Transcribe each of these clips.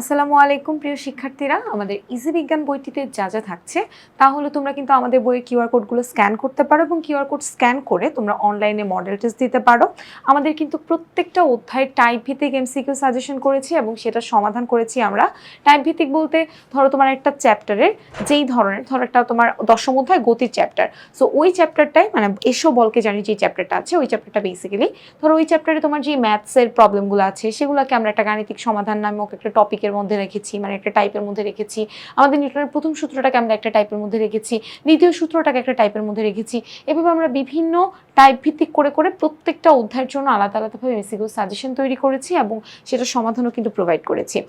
আসসালামু আলাইকুম প্রিয় শিক্ষার্থীরা, আমাদের ইজি বিজ্ঞান বইটিতে যা যা থাকছে তাহলে তোমরা কিন্তু আমাদের বইয়ের কিউআর কোডগুলো স্ক্যান করতে পারো এবং কিউআর কোড স্ক্যান করে তোমরা অনলাইনে মডেল টেস্ট দিতে পারো। আমাদের কিন্তু প্রত্যেকটা অধ্যায়ের টাইপ ভিত্তিক এমসিকিউ সাজেশন করেছি এবং সেটা সমাধান করেছি আমরা। টাইপ ভিত্তিক বলতে ধরো তোমার একটা চ্যাপ্টারের যেই ধরনের, ধরো একটা তোমার দশম অধ্যায় গতির চ্যাপ্টার, সো ওই চ্যাপ্টারটাই মানে এসো বলকে জানি যে চ্যাপ্টারটা আছে ওই চ্যাপ্টারটা বেসিক্যালি ধরো ওই চ্যাপ্টারে তোমার যে ম্যাথসের প্রবলেমগুলো আছে সেগুলোকে আমরা একটা গাণিতিক সমাধান নামক একটা টপিকের মধ্যে রেখেছি, মানে একটা টাইপের মধ্যে রেখেছি। আমাদের নিউটনের প্রথম সূত্রটাকে আমরা একটা টাইপের মধ্যে রেখেছি, দ্বিতীয় সূত্রটাকে একটা টাইপের মধ্যে রেখেছি। এভাবে আমরা বিভিন্ন টাইপ ভিত্তিক করে করে প্রত্যেকটা অধ্যায়ের জন্য আলাদা আলাদাভাবে এমসিকিউ সাজেশন তৈরি করেছি এবং সেটা সমাধানও কিন্তু প্রোভাইড করেছি।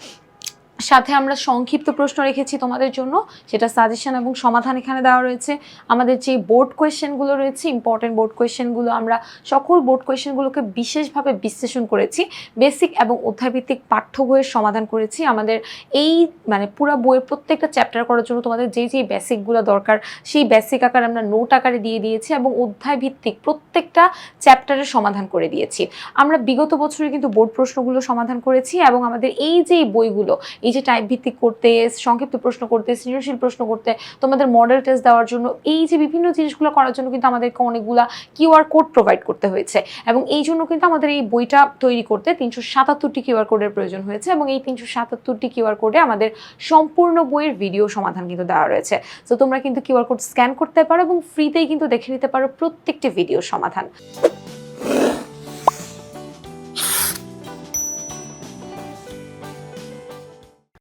সাথে আমরা সংক্ষিপ্ত প্রশ্ন রেখেছি তোমাদের জন্য, সেটা সাজেশন এবং সমাধান এখানে দেওয়া রয়েছে। আমাদের যে বোর্ড কোয়েশ্চেনগুলো রয়েছে, ইম্পর্টেন্ট বোর্ড কোয়েশ্চেনগুলো, আমরা সকল বোর্ড কোয়েশ্চেনগুলোকে বিশেষভাবে বিশ্লেষণ করেছি, বেসিক এবং অধ্যায়ভিত্তিক পাঠ্য বইয়ের সমাধান করেছি। আমাদের এই মানে পুরো বইয়ের প্রত্যেকটা চ্যাপ্টার করার জন্য তোমাদের যেই বেসিকগুলো দরকার সেই বেসিক আকার আমরা নোট আকারে দিয়ে দিয়েছি এবং অধ্যায়ভিত্তিক প্রত্যেকটা চ্যাপ্টারের সমাধান করে দিয়েছি। আমরা বিগত বছরে কিন্তু বোর্ড প্রশ্নগুলো সমাধান করেছি এবং আমাদের এই যে বইগুলো, এই যে টাইপ ভিত্তিক করতে, সংক্ষিপ্ত প্রশ্ন করতে, সৃজনশীল প্রশ্ন করতে, তোমাদের মডেল টেস্ট দেওয়ার জন্য, এই যে বিভিন্ন জিনিসগুলো করার জন্য কিন্তু আমাদেরকে অনেকগুলা কিউআর কোড প্রোভাইড করতে হয়েছে এবং এই জন্য কিন্তু আমাদের এই বইটা তৈরি করতে 377টি কিউআর কোডের প্রয়োজন হয়েছে এবং এই 377টি কিউআর কোডে আমাদের সম্পূর্ণ বইয়ের ভিডিও সমাধান কিন্তু দেওয়া রয়েছে। তো তোমরা কিন্তু কিউআর কোড স্ক্যান করতে পারো এবং ফ্রিতেই কিন্তু দেখে নিতে পারো প্রত্যেকটি ভিডিও সমাধান।